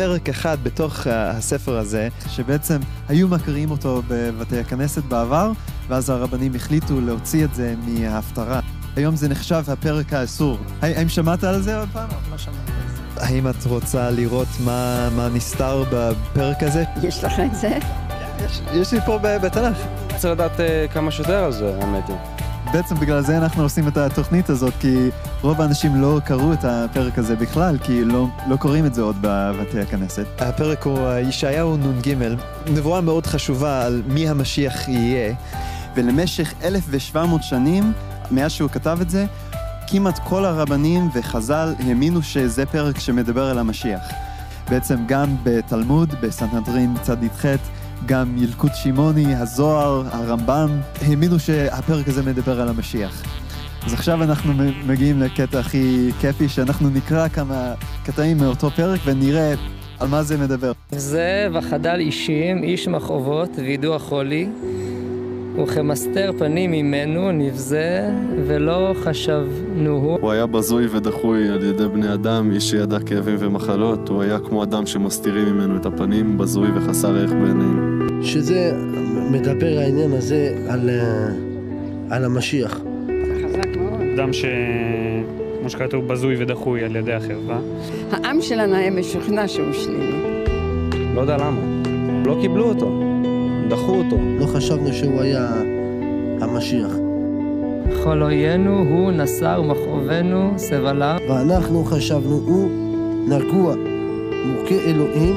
פרק אחד בתוך הספר הזה, שבעצם היו מקריאים אותו בבתי הכנסת בעבר, ואז הרבנים החליטו להוציא את זה מההפטרה. היום זה נחשב הפרק האסור. האם שמעת על זה עוד פעם? לא שמעתי על זה. האם את רוצה לראות מה נסתר בפרק הזה? יש לך את זה? יש לי פה בתנ"ך. צריך לדעת כמה שיותר על זה, האמת היא. בעצם בגלל זה אנחנו עושים את התוכנית הזאת, כי רוב האנשים לא קראו את הפרק הזה בכלל, כי לא קוראים את זה עוד בבתי הכנסת. הפרק הוא ישעיהו נ"ג, נבואה מאוד חשובה על מי המשיח יהיה, ולמשך 1,700 שנים, מאז שהוא כתב את זה, כמעט כל הרבנים וחז"ל האמינו שזה פרק שמדבר על המשיח. בעצם גם בתלמוד, בסנהדרין צדיק ח', גם ילקוט שמעוני, הזוהר, הרמב"ם, האמינו שהפרק הזה מדבר על המשיח. אז עכשיו אנחנו מגיעים לקטע הכי כיפי, שאנחנו נקרא כמה קטעים מאותו פרק ונראה על מה זה מדבר. זה וחדל אישים, איש מכאובות וידוע חולי, וכמסתר פנים ממנו נבזה ולא חשבנוהו. הוא היה בזוי ודחוי על ידי בני אדם, איש שידע כאבים ומחלות. הוא היה כמו אדם שמסתירים ממנו את הפנים, בזוי וחסר ערך בעינינו. שזה מדבר העניין הזה על המשיח. זה חזק מאוד. אדם כמו שכתוב בזוי ודחוי על ידי החרפה. העם שלנו היה משוכנע שהוא שלילי. לא יודע למה. לא קיבלו אותו. דחו אותו. לא חשבנו שהוא היה המשיח. כל אוינו הוא נשא ומכאובנו סבלה. ואנחנו חשבנו הוא נגוע, מוכה אלוהים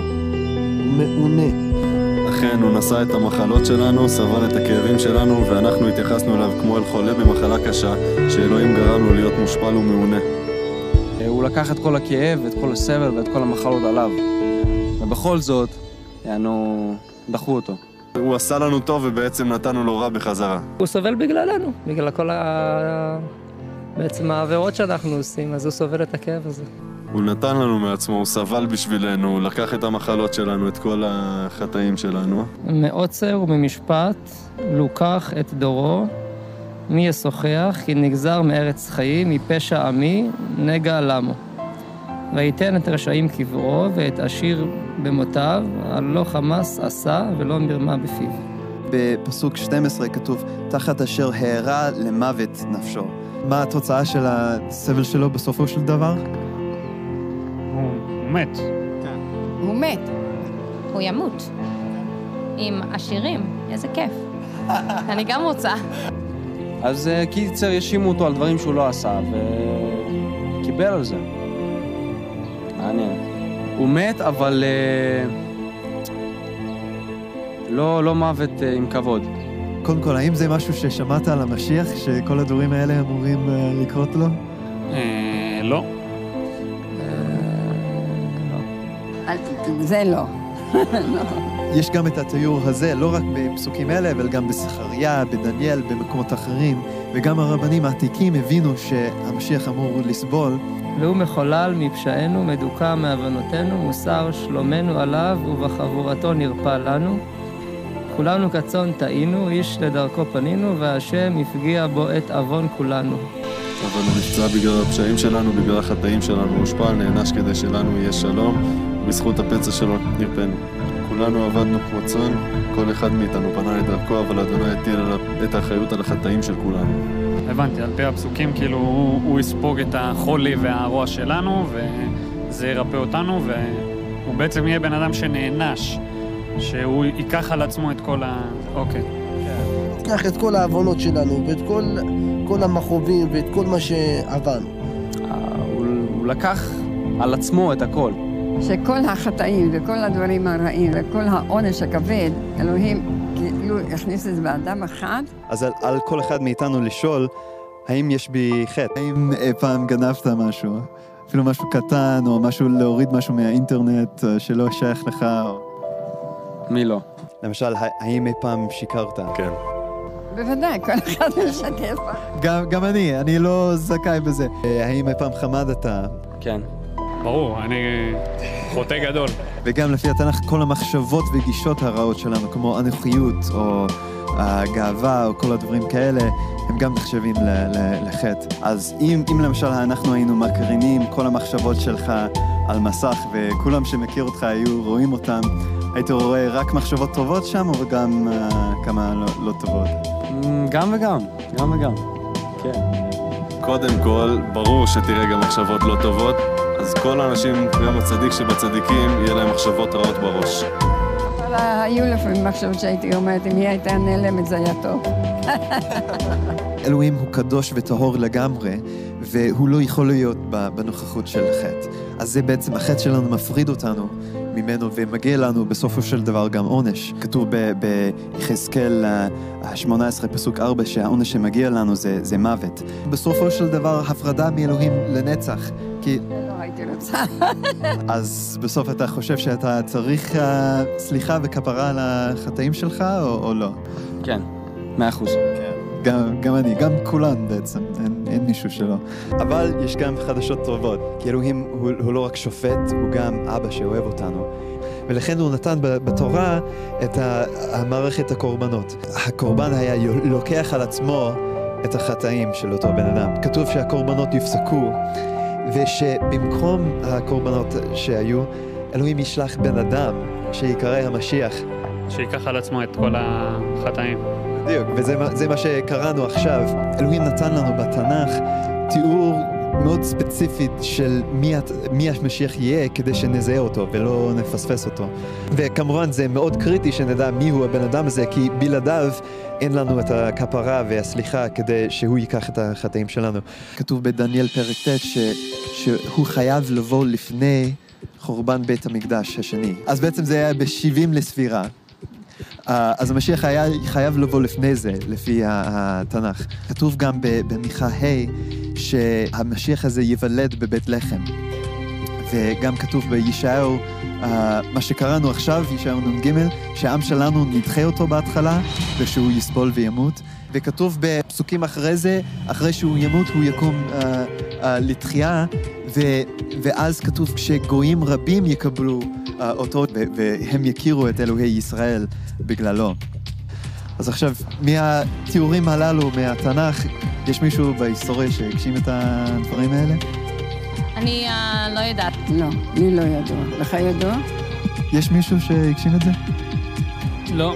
ומעונה. אכן, הוא נשא את המחלות שלנו, סבל את הכאבים שלנו, ואנחנו התייחסנו אליו כמו אל חולה במחלה קשה, שאלוהים גרם לו להיות מושפל ומעונה. הוא לקח את כל הכאב, את כל הסבל ואת כל המחלות עליו. ובכל זאת, דחו אותו. הוא עשה לנו טוב ובעצם נתנו לו רע בחזרה. הוא סובל בגללנו, בגלל כל בעצם העבירות שאנחנו עושים, אז הוא סובל את הכאב הזה. הוא נתן לנו מעצמו, הוא סבל בשבילנו, הוא לקח את המחלות שלנו, את כל החטאים שלנו. מעוצר וממשפט, לוקח את דורו, מי ישוחח, כי נגזר מארץ חיים, מפשע עמי, נגע למו. ויתן את רשעים קברו, ואת עשיר במותיו, על לא חמס עשה ולא מרמה בפיו. בפסוק 12 כתוב, תחת אשר הערה למוות נפשו. מה התוצאה של הסבל שלו בסופו של דבר? הוא מת. כן. הוא מת. הוא ימות. עם עשירים. איזה כיף. אני גם רוצה. אז קיצר ישימו אותו על דברים שהוא לא עשה, וקיבל על זה. מעניין. הוא מת, אבל לא מוות עם כבוד. קודם כל, האם זה משהו ששמעת על המשיח, שכל הדברים האלה אמורים לקרות לו? לא. זה לא. יש גם את התיאור הזה, לא רק בפסוקים אלה, אבל גם בזכריה, בדניאל, במקומות אחרים, וגם הרבנים העתיקים הבינו שהמשיח אמור לסבול. והוא מחולל מפשענו, מדוכא מעוונותינו, מוסר שלומנו עליו, ובחבורתו נרפא לנו. כולנו כצאן טעינו, איש לדרכו פנינו, והשם הפגיע בו את עוון כולנו. אבל הוא נפצע בגלל הפשעים שלנו, בגלל החטאים שלנו, הוא הושפל, נענש כדי שלנו יהיה שלום, ובזכות הפצע שלו נרפאנו. כולנו עבדנו כמו צאן, כל אחד מאיתנו פנה לדרכו, אבל אדוני הטיל עליו את האחריות על החטאים של כולנו. הבנתי, על פי הפסוקים, כאילו הוא יספוג את החולי והרוע שלנו, וזה ירפא אותנו, והוא בעצם יהיה בן אדם שנענש, שהוא ייקח על עצמו את כל אוקיי. ייקח את כל העוונות שלנו, ואת כל המכאובים, ואת כל מה שעברנו. הוא לקח על עצמו את הכל. שכל החטאים וכל הדברים הרעים וכל העונש הכבד, אלוהים כאילו הכניס את זה באדם אחד. אז על כל אחד מאיתנו לשאול, האם יש בי חטא? האם אי פעם גנבת משהו? אפילו משהו קטן, או משהו להוריד משהו מהאינטרנט שלא שייך לך? מי לא? למשל, האם אי פעם שיקרת? כן. בוודאי, כל אחד משקף. גם אני לא זכאי בזה. האם אי פעם חמדת? כן. ברור, אני חוטא גדול. וגם לפי התנ"ך, כל המחשבות וגישות הרעות שלנו, כמו אנוכיות או הגאווה או כל הדברים כאלה, הם גם נחשבים לחטא. אז אם למשל אנחנו היינו מקרינים כל המחשבות שלך, על מסך, וכולם שמכיר אותך היו רואים אותם. היית רואה רק מחשבות טובות שם, או גם כמה לא טובות? גם וגם, גם וגם, כן. קודם כל, ברור שתראה גם מחשבות לא טובות, אז כל האנשים, גם הצדיק שבצדיקים, יהיה להם מחשבות רעות בראש. אבל היו לפעמים מחשבות שהייתי אומרת, אם היא הייתה נעלמת זה היה טוב. אלוהים הוא קדוש וטהור לגמרי, והוא לא יכול להיות בנוכחות של חטא. אז זה בעצם, החטא שלנו מפריד אותנו ממנו, ומגיע לנו בסופו של דבר גם עונש. כתוב ביחזקאל 18 פסוק 4, שהעונש שמגיע לנו זה מוות. בסופו של דבר, הפרדה מאלוהים לנצח, כי... לא הייתי רוצה. אז בסוף אתה חושב שאתה צריך סליחה וכפרה על החטאים שלך, או לא? כן, 100%. גם אני, גם כולן בעצם, אין מישהו שלא. אבל יש גם חדשות טובות, כי אלוהים הוא לא רק שופט, הוא גם אבא שאוהב אותנו. ולכן הוא נתן בתורה את המערכת הקורבנות. הקורבן היה לוקח על עצמו את החטאים של אותו בן אדם. כתוב שהקורבנות יפסקו, ושבמקום הקורבנות שהיו, אלוהים ישלח בן אדם שיקרא המשיח. שיקח על עצמו את כל החטאים. בדיוק, וזה מה שקראנו עכשיו. אלוהים נתן לנו בתנ"ך תיאור מאוד ספציפית של מי המשיח יהיה כדי שנזהה אותו ולא נפספס אותו. וכמובן זה מאוד קריטי שנדע מי הוא הבן אדם הזה, כי בלעדיו אין לנו את הכפרה והסליחה כדי שהוא ייקח את החטאים שלנו. כתוב בדניאל פרק ט' שהוא חייב לבוא לפני חורבן בית המקדש השני. אז בעצם זה היה ב-70 לספירה. אז המשיח היה חייב לבוא לפני זה, לפי התנ"ך. כתוב גם במיכה ה' שהמשיח הזה יוולד בבית לחם. וגם כתוב בישעיהו, מה שקראנו עכשיו, ישעיהו נ"ג, שהעם שלנו נדחה אותו בהתחלה, ושהוא יסבול וימות. וכתוב בפסוקים אחרי זה, אחרי שהוא ימות, הוא יקום לתחייה, ואז כתוב שגויים רבים יקבלו אותו, והם יכירו את אלוהי ישראל בגללו. אז עכשיו, מהתיאורים הללו, מהתנ"ך, יש מישהו בהיסטוריה שהגשים את הדברים האלה? אני לא יודעת. לא, לי לא ידוע. לך ידוע? יש מישהו שהגשים את זה? לא,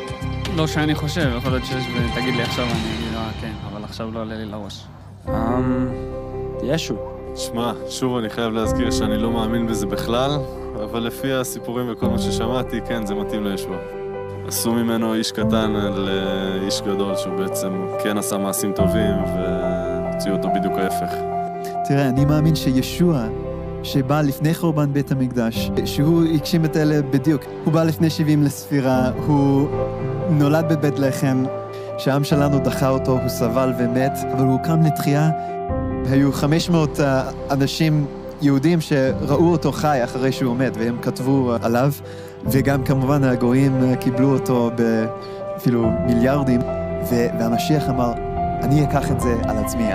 לא שאני חושב. יכול להיות שיש, ותגיד לי עכשיו, אני אגיד, כן, אבל עכשיו לא עולה לי לראש. ישו. שמע, שוב אני חייב להזכיר שאני לא מאמין בזה בכלל, אבל לפי הסיפורים וכל מה ששמעתי, כן, זה מתאים לישוע. עשו ממנו איש קטן על איש גדול, שהוא בעצם כן עשה מעשים טובים, והוציאו אותו בדיוק ההפך. תראה, אני מאמין שישוע, שבא לפני חורבן בית המקדש, שהוא הגשים את אלה בדיוק. הוא בא לפני 70 לספירה, הוא נולד בבית לחם, שהעם שלנו דחה אותו, הוא סבל ומת, אבל הוא קם לתחייה. היו 500 אנשים יהודים שראו אותו חי אחרי שהוא מת, והם כתבו עליו, וגם כמובן הגויים קיבלו אותו אפילו מיליארדים, והמשיח אמר, אני אקח את זה על עצמי,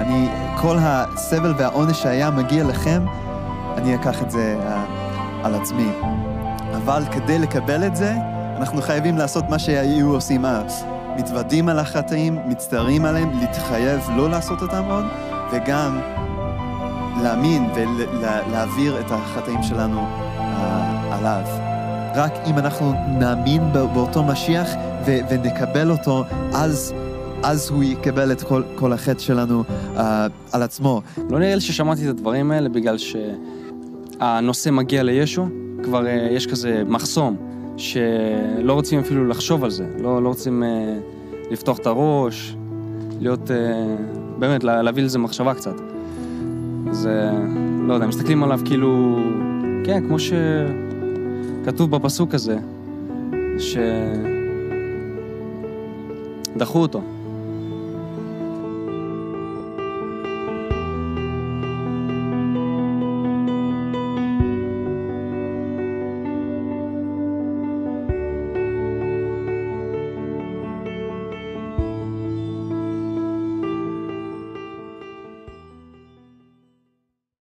כל הסבל והעונש שהיה מגיע לכם, אני אקח את זה על עצמי. אבל כדי לקבל את זה, אנחנו חייבים לעשות מה שהיו עושים אז. מתוודים על החטאים, מצטערים עליהם, להתחייב לא לעשות אותם עוד, וגם להאמין ולהעביר את החטאים שלנו עליו. רק אם אנחנו נאמין באותו משיח ונקבל אותו, אז הוא יקבל את כל החטא שלנו על עצמו. לא נראה לי ששמעתי את הדברים האלה בגלל שהנושא מגיע לישו, כבר יש כזה מחסום, שלא רוצים אפילו לחשוב על זה, לא רוצים לפתוח את הראש, להיות, באמת, להביא לזה מחשבה קצת. אז לא יודע, מסתכלים עליו כאילו, כן, כמו שכתוב בפסוק הזה, שדחו אותו.